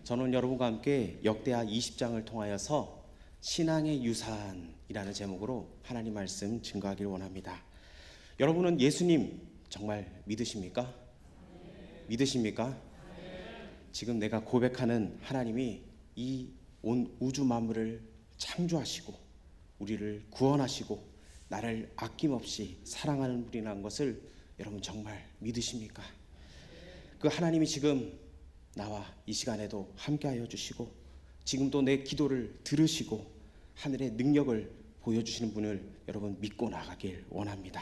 저는 여러분과 함께 역대하 20장을 통하여서 신앙의 유산이라는 제목으로 하나님 말씀 증거하기를 원합니다. 여러분은 예수님 정말 믿으십니까? 믿으십니까? 지금 내가 고백하는 하나님이 이 온 우주 만물을 창조하시고 우리를 구원하시고 나를 아낌없이 사랑하는 분이라는 것을 여러분 정말 믿으십니까? 그 하나님이 지금 나와 이 시간에도 함께하여 주시고 지금도 내 기도를 들으시고 하늘의 능력을 보여주시는 분을 여러분 믿고 나가길 원합니다.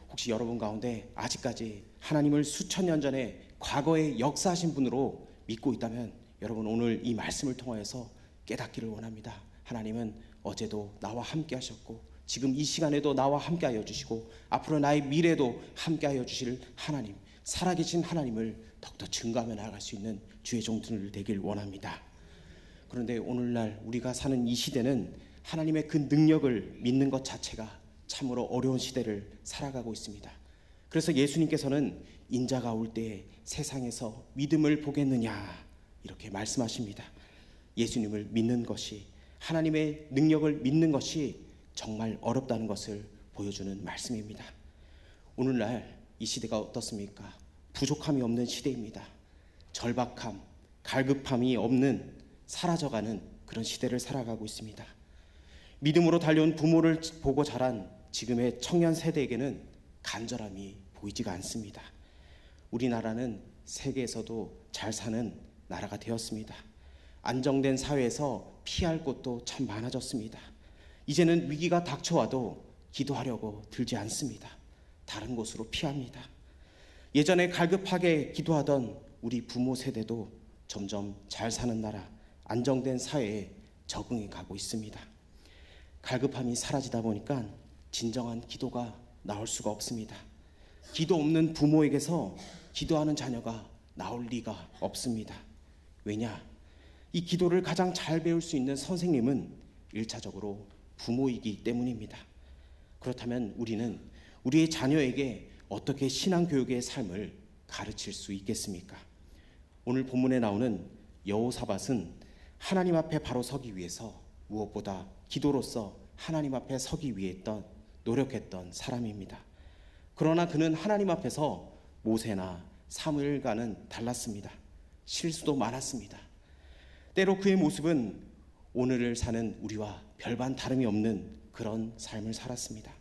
혹시 여러분 가운데 아직까지 하나님을 수천 년 전에 과거에 역사하신 분으로 믿고 있다면 여러분 오늘 이 말씀을 통하여서 깨닫기를 원합니다. 하나님은 어제도 나와 함께 하셨고 지금 이 시간에도 나와 함께 하여 주시고 앞으로 나의 미래도 함께 하여 주실 하나님, 살아계신 하나님을 더욱더 증거하며 나아갈 수 있는 주의 종들 되길 원합니다. 그런데 오늘날 우리가 사는 이 시대는 하나님의 그 능력을 믿는 것 자체가 참으로 어려운 시대를 살아가고 있습니다. 그래서 예수님께서는 인자가 올 때 세상에서 믿음을 보겠느냐 이렇게 말씀하십니다. 예수님을 믿는 것이, 하나님의 능력을 믿는 것이 정말 어렵다는 것을 보여주는 말씀입니다. 오늘날 이 시대가 어떻습니까? 부족함이 없는 시대입니다. 절박함, 갈급함이 없는, 사라져가는 그런 시대를 살아가고 있습니다. 믿음으로 달려온 부모를 보고 자란 지금의 청년 세대에게는 간절함이 보이지가 않습니다. 우리나라는 세계에서도 잘 사는 나라가 되었습니다. 안정된 사회에서 피할 곳도 참 많아졌습니다. 이제는 위기가 닥쳐와도 기도하려고 들지 않습니다. 다른 곳으로 피합니다. 예전에 갈급하게 기도하던 우리 부모 세대도 점점 잘 사는 나라, 안정된 사회에 적응해 가고 있습니다. 갈급함이 사라지다 보니까 진정한 기도가 나올 수가 없습니다. 기도 없는 부모에게서 기도하는 자녀가 나올 리가 없습니다. 왜냐? 이 기도를 가장 잘 배울 수 있는 선생님은 1차적으로 부모이기 때문입니다. 그렇다면 우리는 우리의 자녀에게 어떻게 신앙교육의 삶을 가르칠 수 있겠습니까? 오늘 본문에 나오는 여호사밧은 하나님 앞에 바로 서기 위해서 무엇보다 기도로서 하나님 앞에 서기 위해 노력했던 사람입니다. 그러나 그는 하나님 앞에서 모세나 사무엘과는 달랐습니다. 실수도 많았습니다. 때로 그의 모습은 오늘을 사는 우리와 별반 다름이 없는 그런 삶을 살았습니다.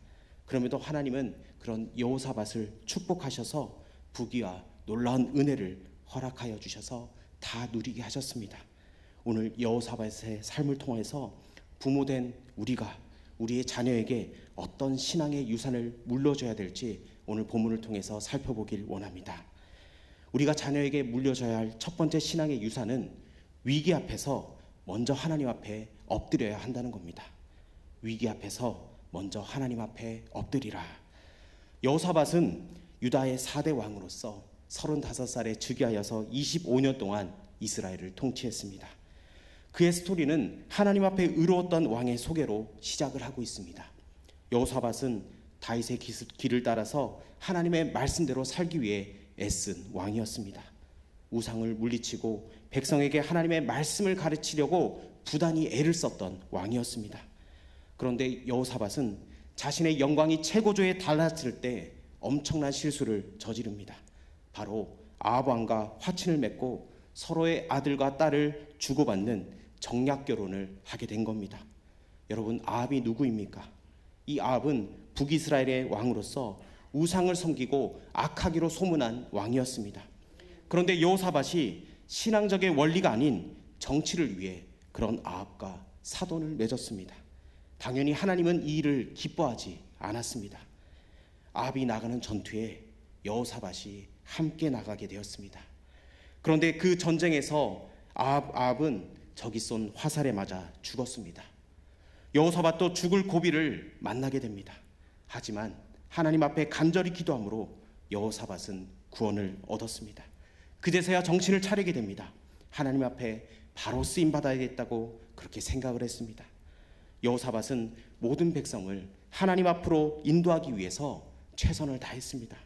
그럼에도 하나님은 그런 여호사밧을 축복하셔서 부귀와 놀라운 은혜를 허락하여 주셔서 다 누리게 하셨습니다. 오늘 여호사밧의 삶을 통해서 부모된 우리가 우리의 자녀에게 어떤 신앙의 유산을 물려줘야 될지 오늘 본문을 통해서 살펴보길 원합니다. 우리가 자녀에게 물려줘야 할 첫 번째 신앙의 유산은 위기 앞에서 먼저 하나님 앞에 엎드려야 한다는 겁니다. 위기 앞에서 먼저 하나님 앞에 엎드리라. 여호사밧은 유다의 4대 왕으로서 35살에 즉위하여서 25년 동안 이스라엘을 통치했습니다. 그의 스토리는 하나님 앞에 의로웠던 왕의 소개로 시작을 하고 있습니다. 여호사밧은 다윗의 길을 따라서 하나님의 말씀대로 살기 위해 애쓴 왕이었습니다. 우상을 물리치고 백성에게 하나님의 말씀을 가르치려고 부단히 애를 썼던 왕이었습니다. 그런데 여호사밧은 자신의 영광이 최고조에 달했을 때 엄청난 실수를 저지릅니다. 바로 아합 왕과 화친을 맺고 서로의 아들과 딸을 주고받는 정략 결혼을 하게 된 겁니다. 여러분, 아합이 누구입니까? 이 아합은 북이스라엘의 왕으로서 우상을 섬기고 악하기로 소문난 왕이었습니다. 그런데 여호사밧이 신앙적인 원리가 아닌 정치를 위해 그런 아합과 사돈을 맺었습니다. 당연히 하나님은 이 일을 기뻐하지 않았습니다. 아합이 나가는 전투에 여호사밧이 함께 나가게 되었습니다. 그런데 그 전쟁에서 아합은 적이 쏜 화살에 맞아 죽었습니다. 여호사밧도 죽을 고비를 만나게 됩니다. 하지만 하나님 앞에 간절히 기도함으로 여호사밧은 구원을 얻었습니다. 그제서야 정신을 차리게 됩니다. 하나님 앞에 바로 쓰임 받아야겠다고 그렇게 생각을 했습니다. 여호사밧은 모든 백성을 하나님 앞으로 인도하기 위해서 최선을 다했습니다.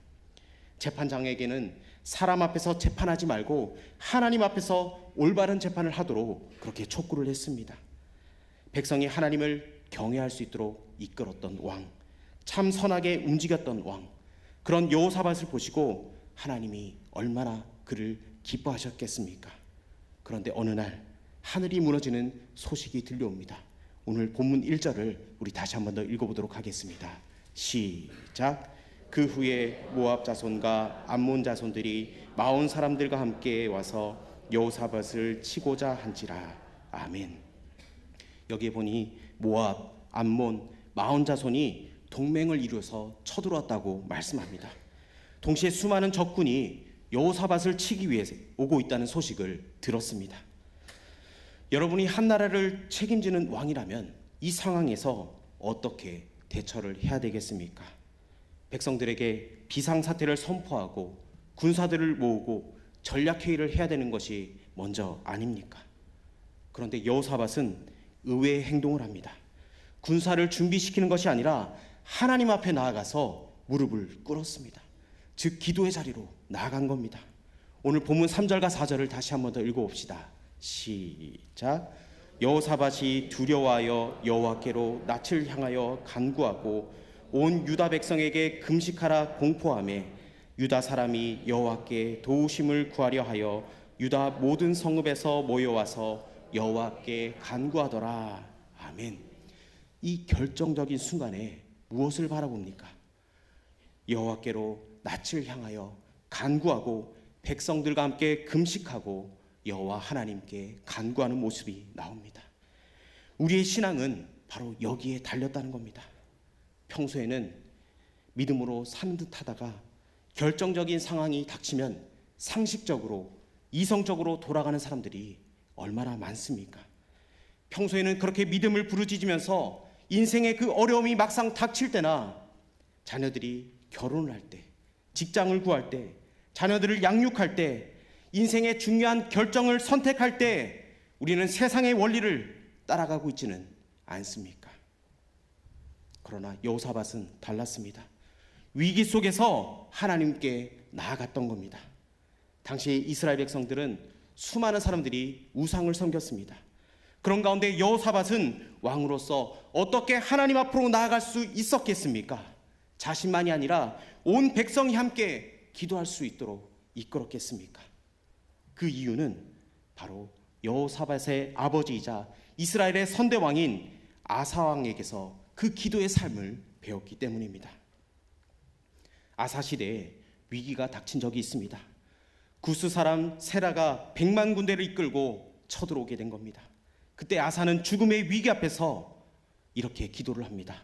재판장에게는 사람 앞에서 재판하지 말고 하나님 앞에서 올바른 재판을 하도록 그렇게 촉구를 했습니다. 백성이 하나님을 경외할 수 있도록 이끌었던 왕, 참 선하게 움직였던 왕, 그런 여호사밧을 보시고 하나님이 얼마나 그를 기뻐하셨겠습니까? 그런데 어느 날 하늘이 무너지는 소식이 들려옵니다. 오늘 본문 1절을 우리 다시 한 번 더 읽어보도록 하겠습니다. 시작. 그 후에 모압 자손과 암몬 자손들이 마온 사람들과 함께 와서 여호사밧을 치고자 한지라. 아멘. 여기에 보니 모압, 암몬, 마온 자손이 동맹을 이루어서 쳐들어왔다고 말씀합니다. 동시에 수많은 적군이 여호사밧을 치기 위해 오고 있다는 소식을 들었습니다. 여러분이 한 나라를 책임지는 왕이라면 이 상황에서 어떻게 대처를 해야 되겠습니까? 백성들에게 비상사태를 선포하고 군사들을 모으고 전략회의를 해야 되는 것이 먼저 아닙니까? 그런데 여호사밧은 의외의 행동을 합니다. 군사를 준비시키는 것이 아니라 하나님 앞에 나아가서 무릎을 꿇었습니다. 즉 기도의 자리로 나아간 겁니다. 오늘 본문 3절과 4절을 다시 한 번 더 읽어봅시다. 시작. 여호사밧이 두려워하여 여호와께로 낯을 향하여 간구하고 온 유다 백성에게 금식하라 공포하며 유다 사람이 여호와께 도우심을 구하려 하여 유다 모든 성읍에서 모여와서 여호와께 간구하더라. 아멘. 이 결정적인 순간에 무엇을 바라봅니까? 여호와께로 낯을 향하여 간구하고 백성들과 함께 금식하고 여호와 하나님께 간구하는 모습이 나옵니다. 우리의 신앙은 바로 여기에 달렸다는 겁니다. 평소에는 믿음으로 사는 듯 하다가 결정적인 상황이 닥치면 상식적으로 이성적으로 돌아가는 사람들이 얼마나 많습니까? 평소에는 그렇게 믿음을 부르짖으면서 인생의 그 어려움이 막상 닥칠 때나 자녀들이 결혼을 할 때, 직장을 구할 때, 자녀들을 양육할 때, 인생의 중요한 결정을 선택할 때 우리는 세상의 원리를 따라가고 있지는 않습니까? 그러나 여호사밧은 달랐습니다. 위기 속에서 하나님께 나아갔던 겁니다. 당시 이스라엘 백성들은 수많은 사람들이 우상을 섬겼습니다. 그런 가운데 여호사밧은 왕으로서 어떻게 하나님 앞으로 나아갈 수 있었겠습니까? 자신만이 아니라 온 백성이 함께 기도할 수 있도록 이끌었겠습니까? 그 이유는 바로 여호사밧의 아버지이자 이스라엘의 선대왕인 아사 왕에게서 그 기도의 삶을 배웠기 때문입니다. 아사 시대에 위기가 닥친 적이 있습니다. 구스 사람 세라가 100만 군대를 이끌고 쳐들어오게 된 겁니다. 그때 아사는 죽음의 위기 앞에서 이렇게 기도를 합니다.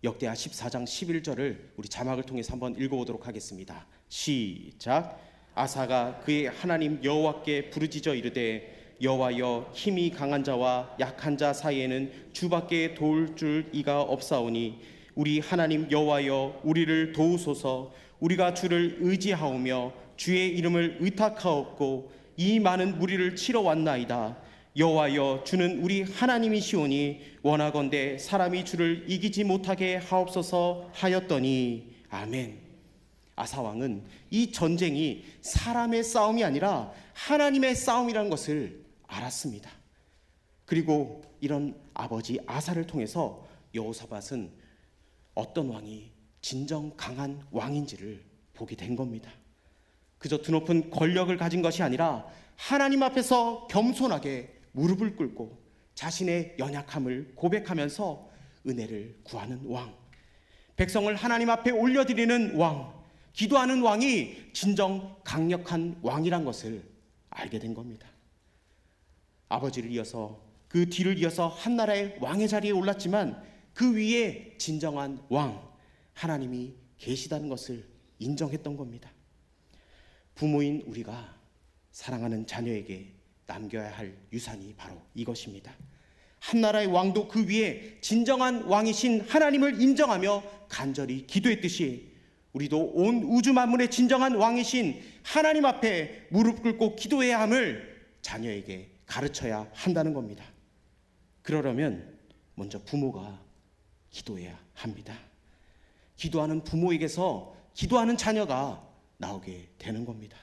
역대하 14장 11절을 우리 자막을 통해서 한번 읽어보도록 하겠습니다. 시작. 아사가 그의 하나님 여호와께 부르짖어 이르되 여호와여 힘이 강한 자와 약한 자 사이에는 주밖에 도울 줄 이가 없사오니 우리 하나님 여호와여 우리를 도우소서. 우리가 주를 의지하오며 주의 이름을 의탁하옵고 이 많은 무리를 치러 왔나이다. 여호와여 주는 우리 하나님이시오니 원하건대 사람이 주를 이기지 못하게 하옵소서 하였더니 아멘. 아사 왕은 이 전쟁이 사람의 싸움이 아니라 하나님의 싸움이라는 것을 알았습니다. 그리고 이런 아버지 아사를 통해서 여호사밧은 어떤 왕이 진정 강한 왕인지를 보게 된 겁니다. 그저 드높은 권력을 가진 것이 아니라 하나님 앞에서 겸손하게 무릎을 꿇고 자신의 연약함을 고백하면서 은혜를 구하는 왕, 백성을 하나님 앞에 올려드리는 왕, 기도하는 왕이 진정 강력한 왕이란 것을 알게 된 겁니다. 아버지를 이어서 그 뒤를 이어서 한 나라의 왕의 자리에 올랐지만 그 위에 진정한 왕, 하나님이 계시다는 것을 인정했던 겁니다. 부모인 우리가 사랑하는 자녀에게 남겨야 할 유산이 바로 이것입니다. 한 나라의 왕도 그 위에 진정한 왕이신 하나님을 인정하며 간절히 기도했듯이 우리도 온 우주 만물의 진정한 왕이신 하나님 앞에 무릎 꿇고 기도해야 함을 자녀에게 가르쳐야 한다는 겁니다. 그러려면 먼저 부모가 기도해야 합니다. 기도하는 부모에게서 기도하는 자녀가 나오게 되는 겁니다.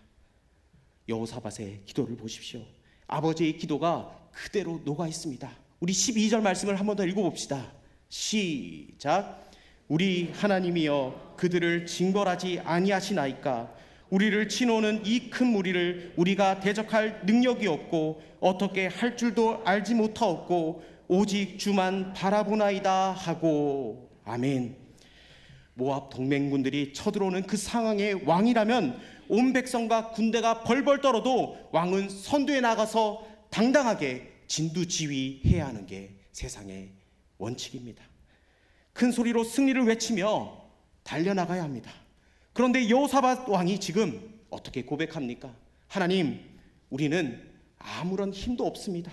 여호사밧의 기도를 보십시오. 아버지의 기도가 그대로 녹아 있습니다. 우리 12절 말씀을 한 번 더 읽어봅시다. 시작. 우리 하나님이여 그들을 징벌하지 아니하시나이까. 우리를 치노는 이 큰 무리를 우리가 대적할 능력이 없고 어떻게 할 줄도 알지 못하옵고 오직 주만 바라보나이다 하고. 아멘. 모압 동맹군들이 쳐들어오는 그 상황의 왕이라면 온 백성과 군대가 벌벌 떨어도 왕은 선두에 나가서 당당하게 진두지휘해야 하는 게 세상의 원칙입니다. 큰 소리로 승리를 외치며 달려나가야 합니다. 그런데 여호사밧 왕이 지금 어떻게 고백합니까? 하나님, 우리는 아무런 힘도 없습니다.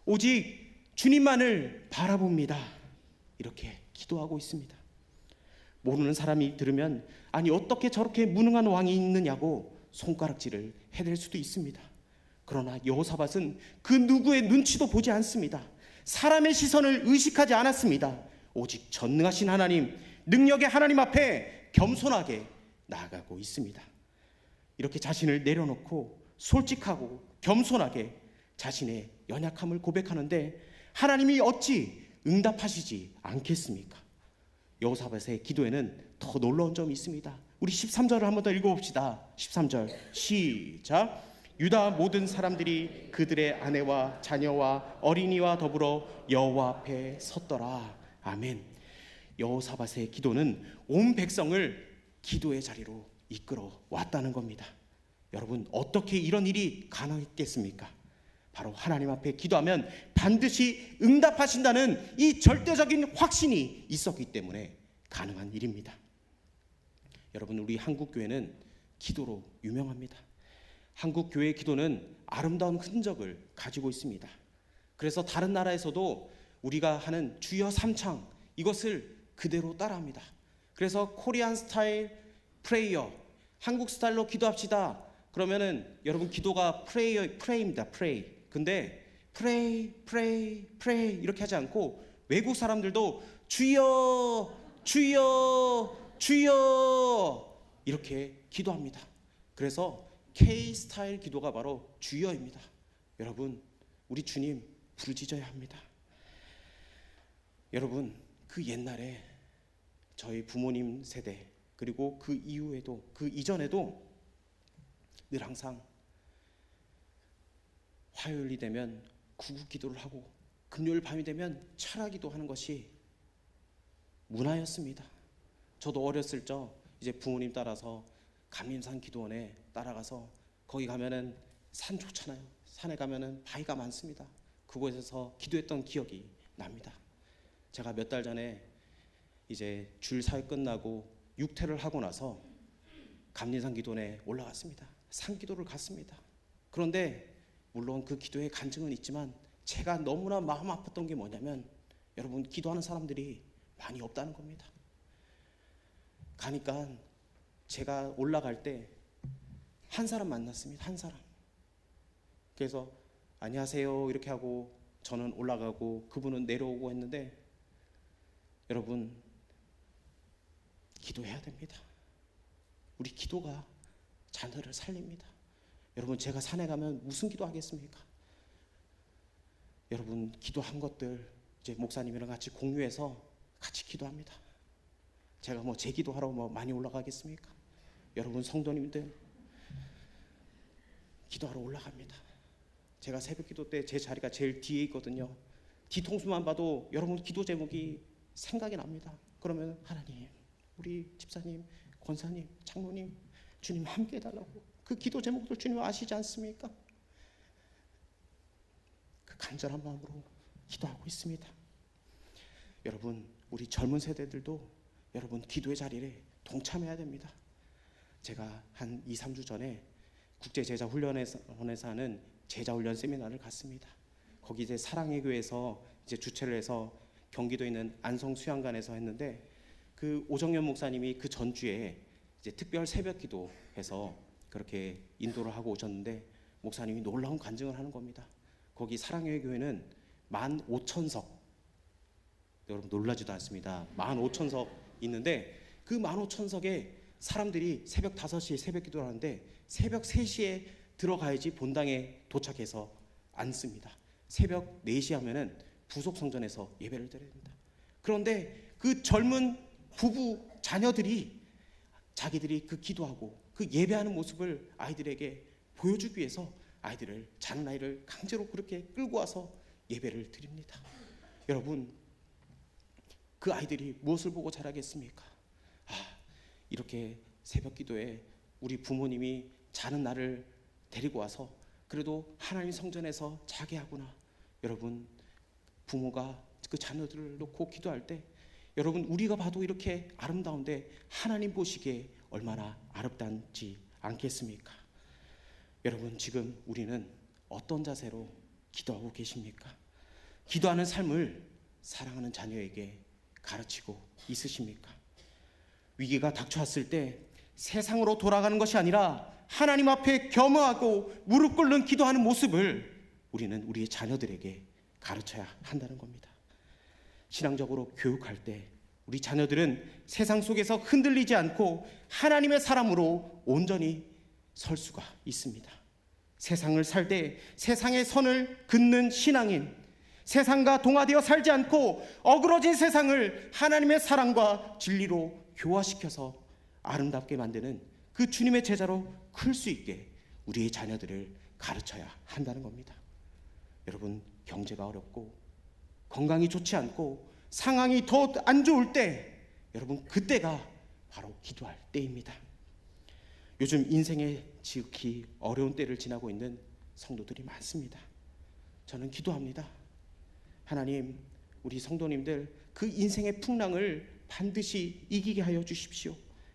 오직 주님만을 바라봅니다. 이렇게 기도하고 있습니다. 모르는 사람이 들으면 아니 어떻게 저렇게 무능한 왕이 있느냐고 손가락질을 해댈 수도 있습니다. 그러나 여호사밧은 그 누구의 눈치도 보지 않습니다. 사람의 시선을 의식하지 않았습니다. 오직 전능하신 하나님, 능력의 하나님 앞에 겸손하게 나아가고 있습니다. 이렇게 자신을 내려놓고 솔직하고 겸손하게 자신의 연약함을 고백하는데 하나님이 어찌 응답하시지 않겠습니까? 여호사밧의 기도에는 더 놀라운 점이 있습니다. 우리 13절을 한 번 더 읽어봅시다. 13절 시작. 유다 모든 사람들이 그들의 아내와 자녀와 어린이와 더불어 여호와 앞에 섰더라. 아멘. 여호사밧의 기도는 온 백성을 기도의 자리로 이끌어 왔다는 겁니다. 여러분, 어떻게 이런 일이 가능했겠습니까? 바로 하나님 앞에 기도하면 반드시 응답하신다는 이 절대적인 확신이 있었기 때문에 가능한 일입니다. 여러분, 우리 한국교회는 기도로 유명합니다. 한국교회의 기도는 아름다운 흔적을 가지고 있습니다. 그래서 다른 나라에서도 우리가 하는 주여 삼창, 이것을 그대로 따라합니다. 그래서 코리안 스타일 프레이어, 한국 스타일로 기도합시다. 그러면은 여러분 기도가 프레이입니다. 프레이. 근데 프레이 이렇게 하지 않고 외국 사람들도 주여 주여 주여 이렇게 기도합니다. 그래서 K 스타일 기도가 바로 주여입니다. 여러분, 우리 주님 부르짖어야 합니다. 여러분, 그 옛날에 저희 부모님 세대 그리고 그 이후에도 그 이전에도 늘 항상 화요일이 되면 구국 기도를 하고 금요일 밤이 되면 철야 기도하는 것이 문화였습니다. 저도 어렸을 적 이제 부모님 따라서 감림산 기도원에 따라가서 거기 가면은 산 좋잖아요. 산에 가면은 바위가 많습니다. 그곳에서 기도했던 기억이 납니다. 제가 몇 달 전에 이제 줄 사역 끝나고 육퇴를 하고 나서 감림산 기도원에 올라갔습니다. 산 기도를 갔습니다. 그런데 물론 그 기도의 간증은 있지만 제가 너무나 마음 아팠던 게 뭐냐면 여러분, 기도하는 사람들이 많이 없다는 겁니다. 가니까 제가 올라갈 때 한 사람 만났습니다. 한 사람. 그래서 안녕하세요 이렇게 하고 저는 올라가고 그분은 내려오고 했는데 여러분, 기도해야 됩니다. 우리 기도가 자녀를 살립니다. 여러분, 제가 산에 가면 무슨 기도하겠습니까? 여러분, 기도한 것들 이제 목사님이랑 같이 공유해서 같이 기도합니다. 제가 뭐 제 기도하러 뭐 많이 올라가겠습니까? 여러분, 성도님들 기도하러 올라갑니다. 제가 새벽 기도 때 제 자리가 제일 뒤에 있거든요. 뒤통수만 봐도 여러분 기도 제목이 생각이 납니다. 그러면 하나님, 우리 집사님, 권사님, 장로님, 주님 함께 해달라고 그 기도 제목들 주님 아시지 않습니까? 그 간절한 마음으로 기도하고 있습니다. 여러분, 우리 젊은 세대들도 여러분 기도의 자리에 동참해야 됩니다. 제가 한 2, 3주 전에 국제제자훈련원에서 하는 제자훈련 세미나를 갔습니다. 거기 이제 사랑의 교회에서 이제 주최를 해서 경기도에 있는 안성수양관에서 했는데 그 오정현 목사님이 그 전주에 이제 특별 새벽 기도해서 그렇게 인도를 하고 오셨는데 목사님이 놀라운 간증을 하는 겁니다. 거기 사랑의 교회는 15,000석, 여러분 놀라지도 않습니다. 15,000석 있는데 그 15,000석에 사람들이 새벽 5시에 새벽 기도를 하는데 새벽 3시에 들어가야지 본당에 도착해서 앉습니다. 새벽 4시 하면은 부속 성전에서 예배를 드려야 됩니다. 그런데 그 젊은 부부 자녀들이 자기들이 그 기도하고 그 예배하는 모습을 아이들에게 보여주기 위해서 작은 아이를 강제로 그렇게 끌고 와서 예배를 드립니다. 여러분, 그 아이들이 무엇을 보고 자라겠습니까? 이렇게 새벽 기도에 우리 부모님이 자는 날을 데리고 와서 그래도 하나님 성전에서 자게 하구나. 여러분, 부모가 그 자녀들을 놓고 기도할 때 여러분, 우리가 봐도 이렇게 아름다운데 하나님 보시기에 얼마나 아름답지 않겠습니까? 여러분, 지금 우리는 어떤 자세로 기도하고 계십니까? 기도하는 삶을 사랑하는 자녀에게 가르치고 있으십니까? 위기가 닥쳐왔을 때 세상으로 돌아가는 것이 아니라 하나님 앞에 겸허하고 무릎 꿇는 기도하는 모습을 우리는 우리의 자녀들에게 가르쳐야 한다는 겁니다. 신앙적으로 교육할 때 우리 자녀들은 세상 속에서 흔들리지 않고 하나님의 사람으로 온전히 설 수가 있습니다. 세상을 살 때 세상의 선을 긋는 신앙인, 세상과 동화되어 살지 않고 어그러진 세상을 하나님의 사랑과 진리로 교화시켜서 아름답게 만드는 그 주님의 제자로 클 수 있게 우리의 자녀들을 가르쳐야 한다는 겁니다. 여러분, 경제가 어렵고 건강이 좋지 않고 상황이 더 안 좋을 때 여러분, 그때가 바로 기도할 때입니다. 요즘 인생의 지극히 어려운 때를 지나고 있는 성도들이 많습니다. 저는 기도합니다. 하나님, 우리 성도님들 그 인생의 풍랑을 반드시 이기게 하여 주십시오.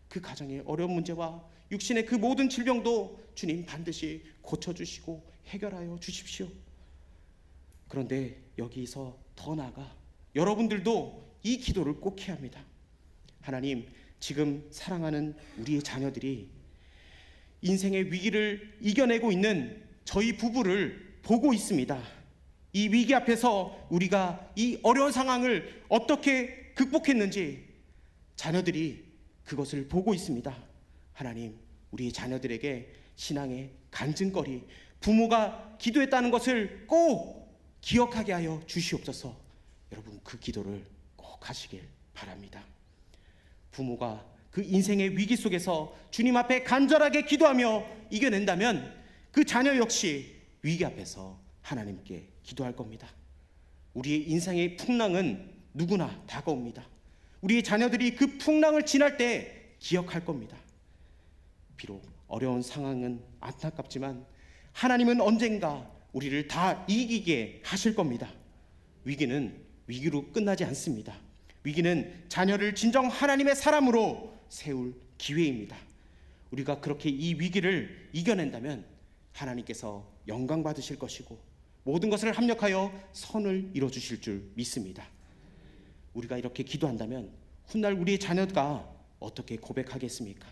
그 가정의 어려운 문제와 육신의 그 모든 질병도 주님 반드시 고쳐주시고 해결하여 주십시오. 그런데 여기서 더 나아가 여러분들도 이 기도를 꼭 해야 합니다. 하나님, 지금 사랑하는 우리의 자녀들이 인생의 위기를 이겨내고 있는 저희 부부를 보고 있습니다. 이 위기 앞에서 우리가 이 어려운 상황을 어떻게 극복했는지 자녀들이 그것을 보고 있습니다. 하나님, 우리 자녀들에게 신앙의 간증거리, 부모가 기도했다는 것을 꼭 기억하게 하여 주시옵소서. 여러분, 그 기도를 꼭 하시길 바랍니다. 부모가 그 인생의 위기 속에서 주님 앞에 간절하게 기도하며 이겨낸다면 그 자녀 역시 위기 앞에서 하나님께 기도할 겁니다. 우리의 인생의 풍랑은 누구나 다가옵니다. 우리의 자녀들이 그 풍랑을 지날 때 기억할 겁니다. 비록 어려운 상황은 안타깝지만 하나님은 언젠가 우리를 다 이기게 하실 겁니다. 위기는 위기로 끝나지 않습니다. 위기는 자녀를 진정 하나님의 사람으로 세울 기회입니다. 우리가 그렇게 이 위기를 이겨낸다면 하나님께서 영광 받으실 것이고 모든 것을 합력하여 선을 이뤄주실 줄 믿습니다. 우리가 이렇게 기도한다면 훗날 우리의 자녀가 어떻게 고백하겠습니까?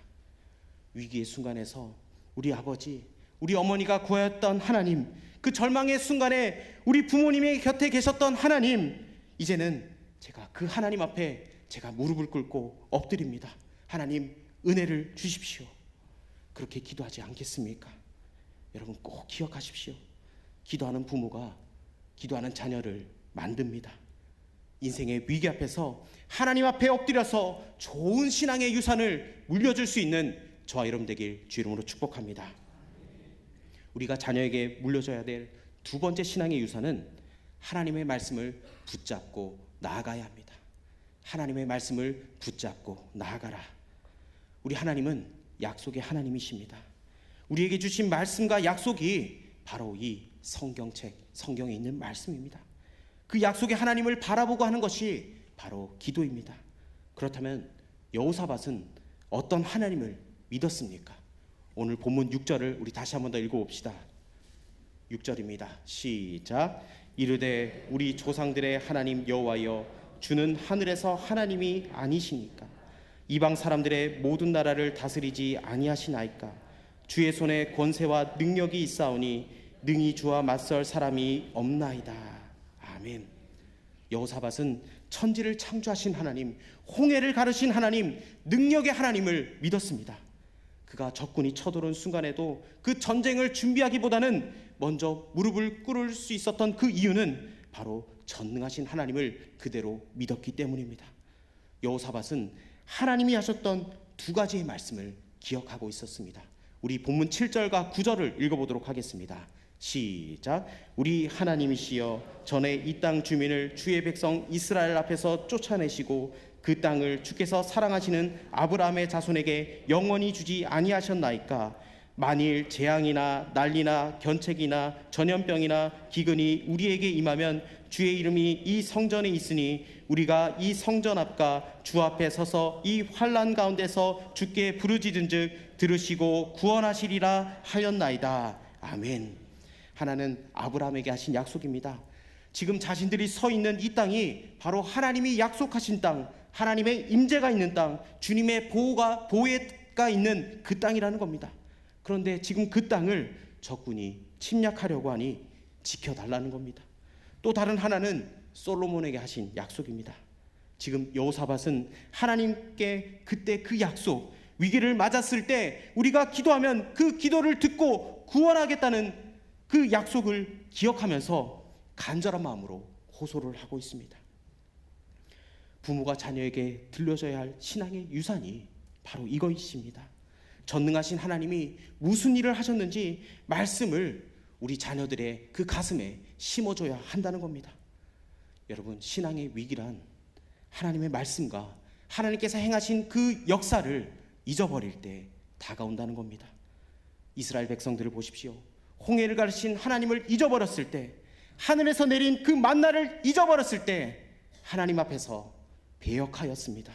위기의 순간에서 우리 아버지, 우리 어머니가 구하였던 하나님, 그 절망의 순간에 우리 부모님의 곁에 계셨던 하나님, 이제는 제가 그 하나님 앞에 제가 무릎을 꿇고 엎드립니다. 하나님, 은혜를 주십시오. 그렇게 기도하지 않겠습니까? 여러분, 꼭 기억하십시오. 기도하는 부모가 기도하는 자녀를 만듭니다. 인생의 위기 앞에서 하나님 앞에 엎드려서 좋은 신앙의 유산을 물려줄 수 있는 저와 여러분 되길 주 이름으로 축복합니다. 우리가 자녀에게 물려줘야 될 두 번째 신앙의 유산은 하나님의 말씀을 붙잡고 나아가야 합니다. 하나님의 말씀을 붙잡고 나아가라. 우리 하나님은 약속의 하나님이십니다. 우리에게 주신 말씀과 약속이 바로 이 성경책, 성경에 있는 말씀입니다. 그 약속의 하나님을 바라보고 하는 것이 바로 기도입니다. 그렇다면 여호사밧은 어떤 하나님을 믿었습니까? 오늘 본문 6절을 우리 다시 한번 더 읽어봅시다. 6절입니다. 시작. 이르되 우리 조상들의 하나님 여호와여, 주는 하늘에서 하나님이 아니시니까 이방 사람들의 모든 나라를 다스리지 아니하시나이까. 주의 손에 권세와 능력이 있사오니 능히 주와 맞설 사람이 없나이다. 아멘. 여호사밧은 천지를 창조하신 하나님, 홍해를 가르신 하나님, 능력의 하나님을 믿었습니다. 그가 적군이 쳐들어온 순간에도 그 전쟁을 준비하기보다는 먼저 무릎을 꿇을 수 있었던 그 이유는 바로 전능하신 하나님을 그대로 믿었기 때문입니다. 여호사밧은 하나님이 하셨던 두 가지의 말씀을 기억하고 있었습니다. 우리 본문 7절과 9절을 읽어보도록 하겠습니다. 시작. 우리 하나님이시여, 전에 이 땅 주민을 주의 백성 이스라엘 앞에서 쫓아내시고 그 땅을 주께서 사랑하시는 아브라함의 자손에게 영원히 주지 아니하셨나이까? 만일 재앙이나 난리나 견책이나 전염병이나 기근이 우리에게 임하면 주의 이름이 이 성전에 있으니 우리가 이 성전 앞과 주 앞에 서서 이 환난 가운데서 주께 부르짖은즉 들으시고 구원하시리라 하였나이다. 아멘. 하나는 아브라함에게 하신 약속입니다. 지금 자신들이 서 있는 이 땅이 바로 하나님이 약속하신 땅, 하나님의 임재가 있는 땅, 주님의 보호가 있는 그 땅이라는 겁니다. 그런데 지금 그 땅을 적군이 침략하려고 하니 지켜달라는 겁니다. 또 다른 하나는 솔로몬에게 하신 약속입니다. 지금 여호사밧은 하나님께 그때 그 약속, 위기를 맞았을 때 우리가 기도하면 그 기도를 듣고 구원하겠다는 그 약속을 기억하면서 간절한 마음으로 호소를 하고 있습니다. 부모가 자녀에게 들려줘야 할 신앙의 유산이 바로 이것입니다. 전능하신 하나님이 무슨 일을 하셨는지 말씀을 우리 자녀들의 그 가슴에 심어줘야 한다는 겁니다. 여러분, 신앙의 위기란 하나님의 말씀과 하나님께서 행하신 그 역사를 잊어버릴 때 다가온다는 겁니다. 이스라엘 백성들을 보십시오. 홍해를 가르신 하나님을 잊어버렸을 때, 하늘에서 내린 그 만나를 잊어버렸을 때 하나님 앞에서 배역하였습니다.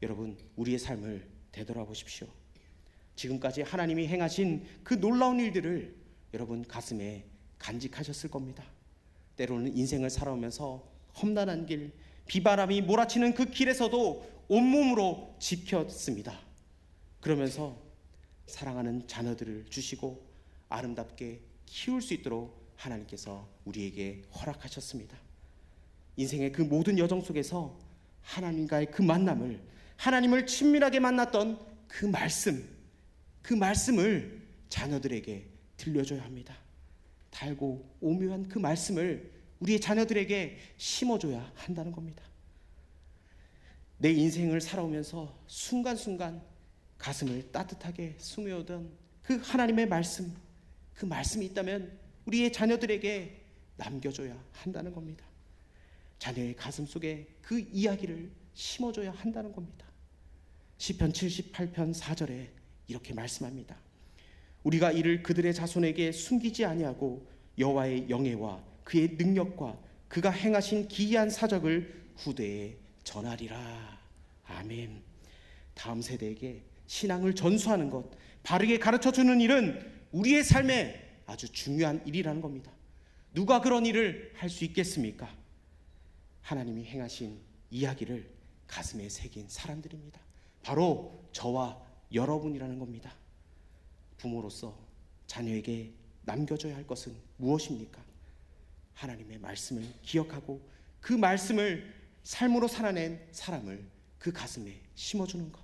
여러분, 우리의 삶을 되돌아보십시오. 지금까지 하나님이 행하신 그 놀라운 일들을 여러분 가슴에 간직하셨을 겁니다. 때로는 인생을 살아오면서 험난한 길, 비바람이 몰아치는 그 길에서도 온몸으로 지켰습니다. 그러면서 사랑하는 자녀들을 주시고 아름답게 키울 수 있도록 하나님께서 우리에게 허락하셨습니다. 인생의 그 모든 여정 속에서 하나님과의 그 만남을, 하나님을 친밀하게 만났던 그 말씀을 자녀들에게 들려줘야 합니다. 달고 오묘한 그 말씀을 우리의 자녀들에게 심어줘야 한다는 겁니다. 내 인생을 살아오면서 순간순간 가슴을 따뜻하게 스며오던 그 하나님의 말씀, 그 말씀이 있다면 우리의 자녀들에게 남겨줘야 한다는 겁니다. 자녀의 가슴 속에 그 이야기를 심어줘야 한다는 겁니다. 시편 78편 4절에 이렇게 말씀합니다. 우리가 이를 그들의 자손에게 숨기지 아니하고 여호와의 영예와 그의 능력과 그가 행하신 기이한 사적을 후대에 전하리라. 아멘. 다음 세대에게 신앙을 전수하는 것, 바르게 가르쳐주는 일은 우리의 삶에 아주 중요한 일이라는 겁니다. 누가 그런 일을 할 수 있겠습니까? 하나님이 행하신 이야기를 가슴에 새긴 사람들입니다. 바로 저와 여러분이라는 겁니다. 부모로서 자녀에게 남겨줘야 할 것은 무엇입니까? 하나님의 말씀을 기억하고 그 말씀을 삶으로 살아낸 사람을 그 가슴에 심어주는 것.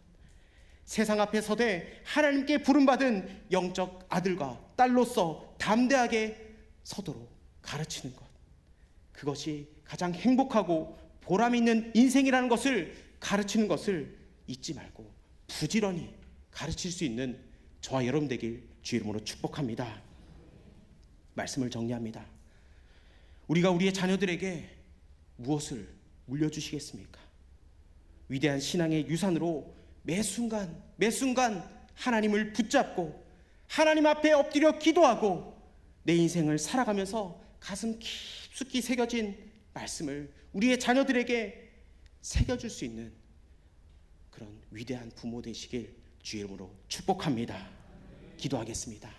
세상 앞에 서되 하나님께 부름받은 영적 아들과 딸로서 담대하게 서도록 가르치는 것. 그것이 가장 행복하고 보람 있는 인생이라는 것을 가르치는 것을 잊지 말고 부지런히 가르칠 수 있는 저와 여러분 되길 주의 이름으로 축복합니다. 말씀을 정리합니다. 우리가 우리의 자녀들에게 무엇을 물려주시겠습니까? 위대한 신앙의 유산으로 매 순간 하나님을 붙잡고 하나님 앞에 엎드려 기도하고 내 인생을 살아가면서 가슴 깊숙이 새겨진 말씀을 우리의 자녀들에게 새겨줄 수 있는 그런 위대한 부모 되시길 주의 이름으로 축복합니다. 기도하겠습니다.